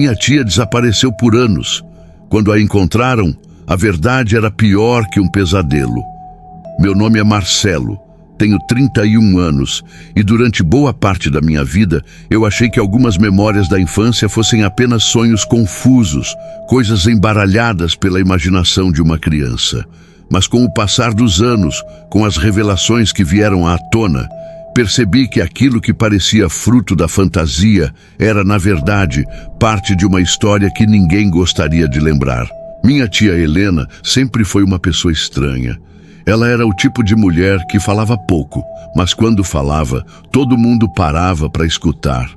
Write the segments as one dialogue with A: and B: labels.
A: Minha tia desapareceu por anos. Quando a encontraram, a verdade era pior que um pesadelo. Meu nome é Marcelo, tenho 31 anos e durante boa parte da minha vida eu achei que algumas memórias da infância fossem apenas sonhos confusos, coisas embaralhadas pela imaginação de uma criança. Mas com o passar dos anos, com as revelações que vieram à tona, percebi que aquilo que parecia fruto da fantasia era, na verdade, parte de uma história que ninguém gostaria de lembrar. Minha tia Helena sempre foi uma pessoa estranha. Ela era o tipo de mulher que falava pouco, mas quando falava, todo mundo parava para escutar.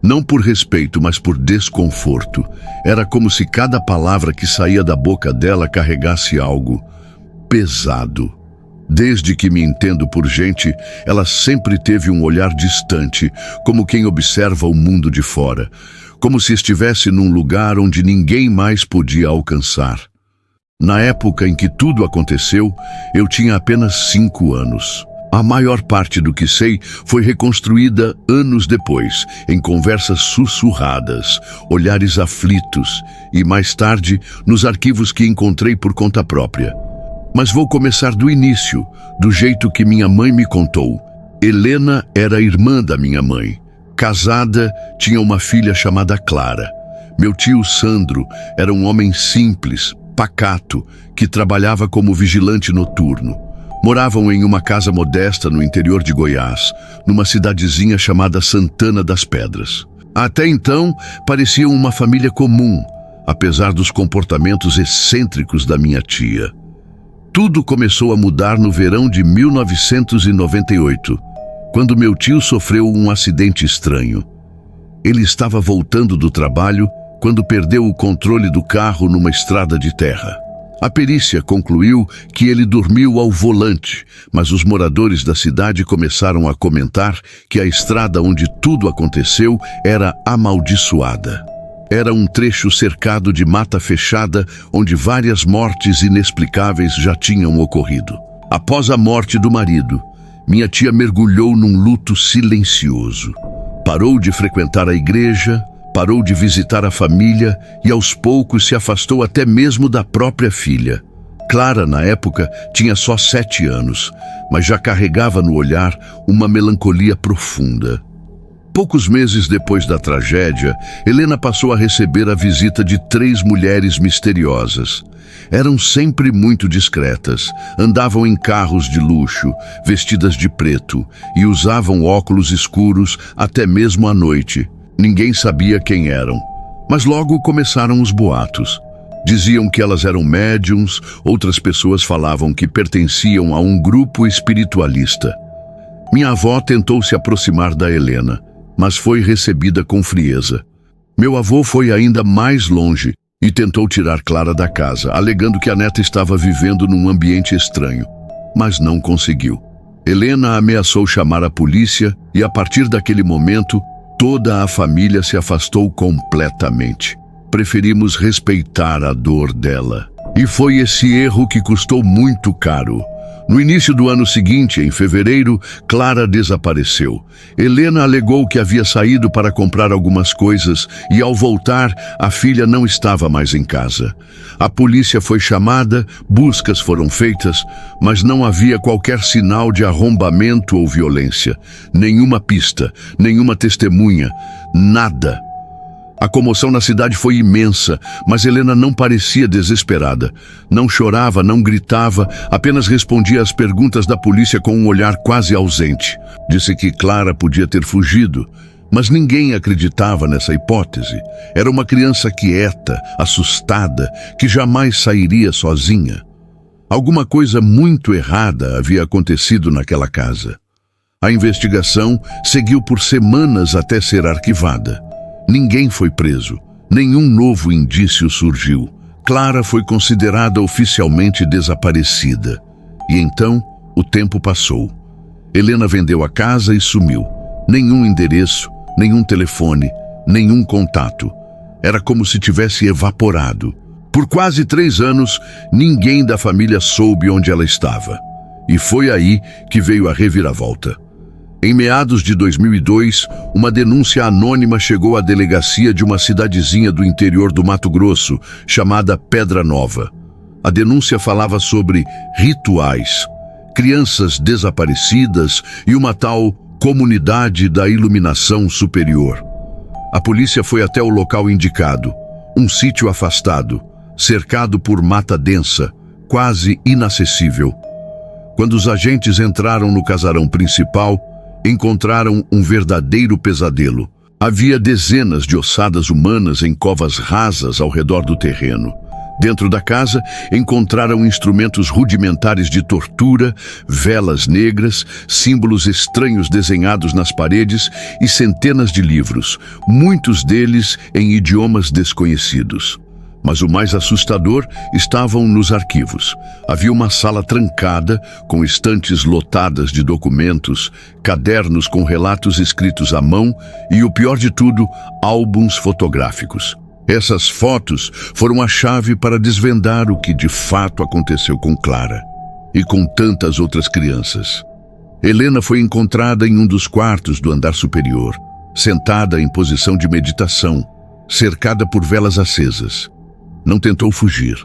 A: Não por respeito, mas por desconforto. Era como se cada palavra que saía da boca dela carregasse algo pesado. Desde que me entendo por gente, ela sempre teve um olhar distante, como quem observa o mundo de fora, como se estivesse num lugar onde ninguém mais podia alcançar. Na época em que tudo aconteceu, eu tinha apenas 5 anos. A maior parte do que sei foi reconstruída anos depois, em conversas sussurradas, olhares aflitos e, mais tarde, nos arquivos que encontrei por conta própria. Mas vou começar do início, do jeito que minha mãe me contou. Helena era irmã da minha mãe. Casada, tinha uma filha chamada Clara. Meu tio Sandro era um homem simples, pacato, que trabalhava como vigilante noturno. Moravam em uma casa modesta no interior de Goiás, numa cidadezinha chamada Santana das Pedras. Até então, pareciam uma família comum, apesar dos comportamentos excêntricos da minha tia. Tudo começou a mudar no verão de 1998, quando meu tio sofreu um acidente estranho. Ele estava voltando do trabalho quando perdeu o controle do carro numa estrada de terra. A perícia concluiu que ele dormiu ao volante, mas os moradores da cidade começaram a comentar que a estrada onde tudo aconteceu era amaldiçoada. Era um trecho cercado de mata fechada, onde várias mortes inexplicáveis já tinham ocorrido. Após a morte do marido, minha tia mergulhou num luto silencioso. Parou de frequentar a igreja, parou de visitar a família e aos poucos se afastou até mesmo da própria filha. Clara, na época, tinha só 7 anos, mas já carregava no olhar uma melancolia profunda. Poucos meses depois da tragédia, Helena passou a receber a visita de 3 mulheres misteriosas. Eram sempre muito discretas, andavam em carros de luxo, vestidas de preto e usavam óculos escuros até mesmo à noite. Ninguém sabia quem eram, mas logo começaram os boatos. Diziam que elas eram médiums, outras pessoas falavam que pertenciam a um grupo espiritualista. Minha avó tentou se aproximar da Helena, mas foi recebida com frieza. Meu avô foi ainda mais longe e tentou tirar Clara da casa, alegando que a neta estava vivendo num ambiente estranho, mas não conseguiu. Helena ameaçou chamar a polícia e, a partir daquele momento, toda a família se afastou completamente. Preferimos respeitar a dor dela. E foi esse erro que custou muito caro. No início do ano seguinte, em fevereiro, Clara desapareceu. Helena alegou que havia saído para comprar algumas coisas e, ao voltar, a filha não estava mais em casa. A polícia foi chamada, buscas foram feitas, mas não havia qualquer sinal de arrombamento ou violência. Nenhuma pista, nenhuma testemunha, nada. A comoção na cidade foi imensa, mas Helena não parecia desesperada. Não chorava, não gritava, apenas respondia às perguntas da polícia com um olhar quase ausente. Disse que Clara podia ter fugido, mas ninguém acreditava nessa hipótese. Era uma criança quieta, assustada, que jamais sairia sozinha. Alguma coisa muito errada havia acontecido naquela casa. A investigação seguiu por semanas até ser arquivada. Ninguém foi preso, nenhum novo indício surgiu. Clara foi considerada oficialmente desaparecida. E então, o tempo passou. Helena vendeu a casa e sumiu. Nenhum endereço, nenhum telefone, nenhum contato. Era como se tivesse evaporado. Por quase 3 anos, ninguém da família soube onde ela estava. E foi aí que veio a reviravolta. Em meados de 2002, uma denúncia anônima chegou à delegacia de uma cidadezinha do interior do Mato Grosso, chamada Pedra Nova. A denúncia falava sobre rituais, crianças desaparecidas e uma tal comunidade da iluminação superior. A polícia foi até o local indicado, um sítio afastado, cercado por mata densa, quase inacessível. Quando os agentes entraram no casarão principal, encontraram um verdadeiro pesadelo. Havia dezenas de ossadas humanas em covas rasas ao redor do terreno. Dentro da casa, encontraram instrumentos rudimentares de tortura, velas negras, símbolos estranhos desenhados nas paredes e centenas de livros, muitos deles em idiomas desconhecidos. Mas o mais assustador estavam nos arquivos. Havia uma sala trancada, com estantes lotadas de documentos, cadernos com relatos escritos à mão e, o pior de tudo, álbuns fotográficos. Essas fotos foram a chave para desvendar o que de fato aconteceu com Clara e com tantas outras crianças. Helena foi encontrada em um dos quartos do andar superior, sentada em posição de meditação, cercada por velas acesas. Não tentou fugir.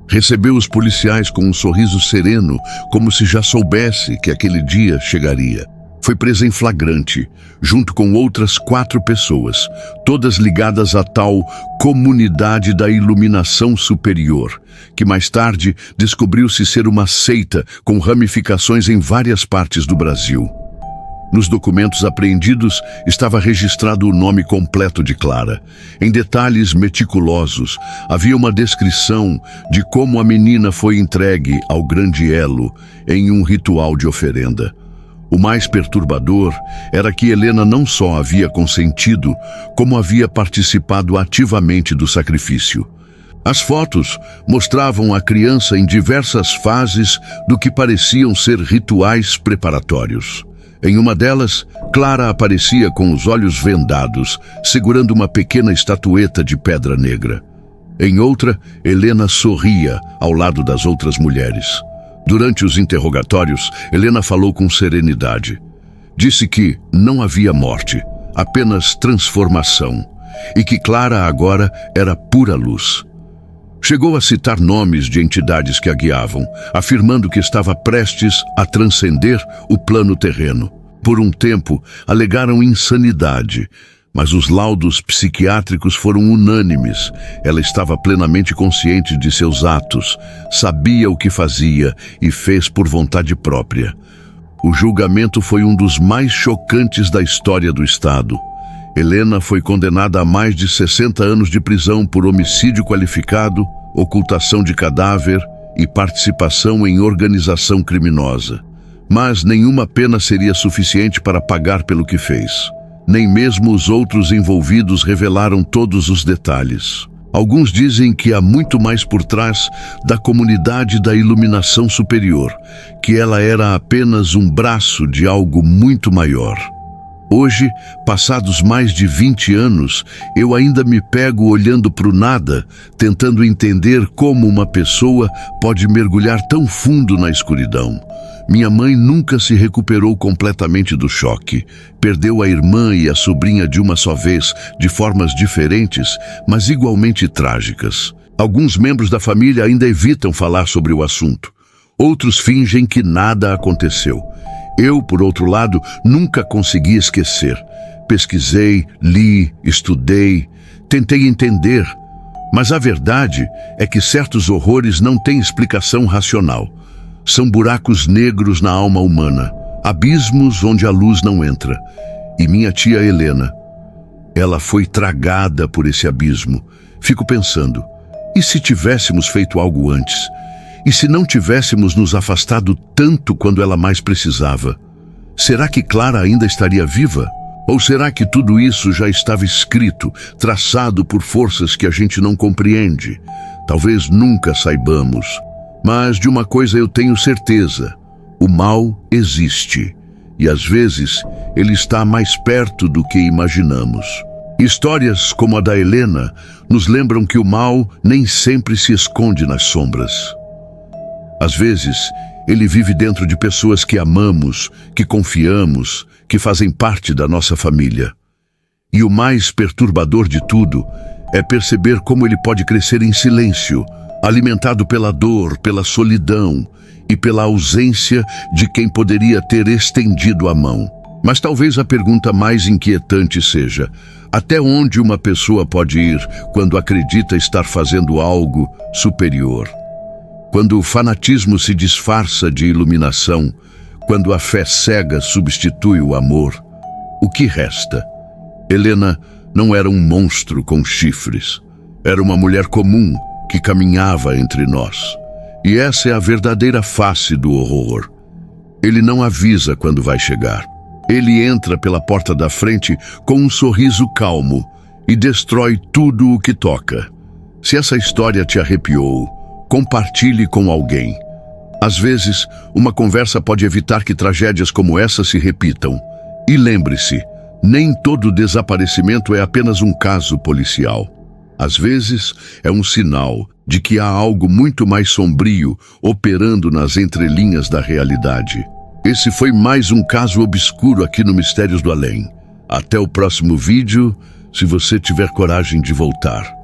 A: Recebeu os policiais com um sorriso sereno, como se já soubesse que aquele dia chegaria. Foi presa em flagrante, junto com outras 4 pessoas, todas ligadas à tal comunidade da iluminação superior, que mais tarde descobriu-se ser uma seita com ramificações em várias partes do Brasil. Nos documentos apreendidos estava registrado o nome completo de Clara. Em detalhes meticulosos, havia uma descrição de como a menina foi entregue ao grande elo em um ritual de oferenda. O mais perturbador era que Helena não só havia consentido, como havia participado ativamente do sacrifício. As fotos mostravam a criança em diversas fases do que pareciam ser rituais preparatórios. Em uma delas, Clara aparecia com os olhos vendados, segurando uma pequena estatueta de pedra negra. Em outra, Helena sorria ao lado das outras mulheres. Durante os interrogatórios, Helena falou com serenidade. Disse que não havia morte, apenas transformação, e que Clara agora era pura luz. Chegou a citar nomes de entidades que a guiavam, afirmando que estava prestes a transcender o plano terreno. Por um tempo, alegaram insanidade, mas os laudos psiquiátricos foram unânimes. Ela estava plenamente consciente de seus atos, sabia o que fazia e fez por vontade própria. O julgamento foi um dos mais chocantes da história do Estado. Helena foi condenada a mais de 60 anos de prisão por homicídio qualificado, ocultação de cadáver e participação em organização criminosa. Mas nenhuma pena seria suficiente para pagar pelo que fez. Nem mesmo os outros envolvidos revelaram todos os detalhes. Alguns dizem que há muito mais por trás da comunidade da iluminação superior, que ela era apenas um braço de algo muito maior. Hoje, passados mais de 20 anos, eu ainda me pego olhando para o nada, tentando entender como uma pessoa pode mergulhar tão fundo na escuridão. Minha mãe nunca se recuperou completamente do choque. Perdeu a irmã e a sobrinha de uma só vez, de formas diferentes, mas igualmente trágicas. Alguns membros da família ainda evitam falar sobre o assunto. Outros fingem que nada aconteceu. Eu, por outro lado, nunca consegui esquecer. Pesquisei, li, estudei, tentei entender. Mas a verdade é que certos horrores não têm explicação racional. São buracos negros na alma humana, abismos onde a luz não entra. E minha tia Helena, ela foi tragada por esse abismo. Fico pensando, e se tivéssemos feito algo antes? E se não tivéssemos nos afastado tanto quando ela mais precisava? Será que Clara ainda estaria viva? Ou será que tudo isso já estava escrito, traçado por forças que a gente não compreende? Talvez nunca saibamos. Mas de uma coisa eu tenho certeza: o mal existe. E às vezes ele está mais perto do que imaginamos. Histórias como a da Helena nos lembram que o mal nem sempre se esconde nas sombras. Às vezes, ele vive dentro de pessoas que amamos, que confiamos, que fazem parte da nossa família. E o mais perturbador de tudo é perceber como ele pode crescer em silêncio, alimentado pela dor, pela solidão e pela ausência de quem poderia ter estendido a mão. Mas talvez a pergunta mais inquietante seja: até onde uma pessoa pode ir quando acredita estar fazendo algo superior? Quando o fanatismo se disfarça de iluminação, quando a fé cega substitui o amor, o que resta? Helena não era um monstro com chifres. Era uma mulher comum que caminhava entre nós. E essa é a verdadeira face do horror. Ele não avisa quando vai chegar. Ele entra pela porta da frente com um sorriso calmo e destrói tudo o que toca. Se essa história te arrepiou, compartilhe com alguém. Às vezes, uma conversa pode evitar que tragédias como essa se repitam. E lembre-se, nem todo desaparecimento é apenas um caso policial. Às vezes, é um sinal de que há algo muito mais sombrio operando nas entrelinhas da realidade. Esse foi mais um caso obscuro aqui no Mistérios do Além. Até o próximo vídeo, se você tiver coragem de voltar.